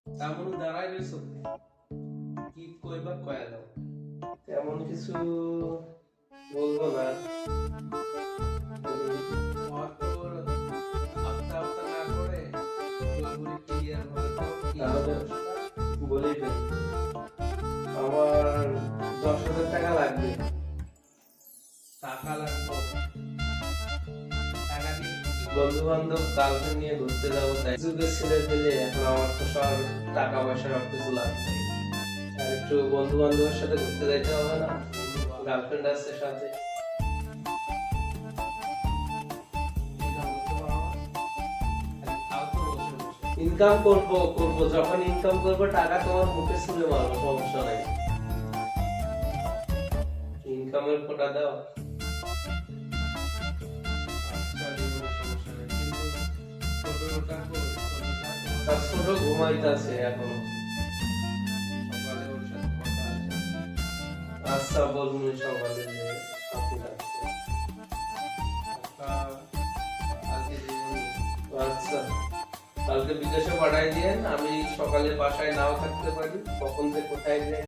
তেমন দাঁড়াই রয়েছো, কি কইবা কয়া দাও। তেমন কিছু বলবো না। তোর আস্তে আস্তে না করে পুরোপুরি ক্লিয়ার হয়ে যাও কি তাহলে সমস্যা। বলি ফেলি। আমার 10,000 টাকা লাগবে। টাকা লাগবে, টাকা দিয়ে কি বন্ধু বান্ধব গার্লফ্রেন্ড নিয়ে ঘুরতে যাবো, তাই যুগের ছেলে পেলে এখন আমার তো সব টাকা পয়সা সব কিছু লাগবে। আর একটু বন্ধু বান্ধবের সাথে ঘুরতে যাইতে হবে না, গার্লফ্রেন্ড আছে সাথে। ইনকাম করবো যখন ইনকাম করবো টাকা তোমার মুখে ছুঁড়ে মারবো, সমস্যা নাই। ইনকামের কোটা দাও। তার ছোট ঘুমাইতেছে এখনো। আচ্ছা বলুন সকালে যে সাথে লাগছে। আচ্ছা কালকে বিদেশে পাঠাই দিয়েন, আমি সকালে বাসায় নাও থাকতে পারি, কখন থেকে কোথায় যাই।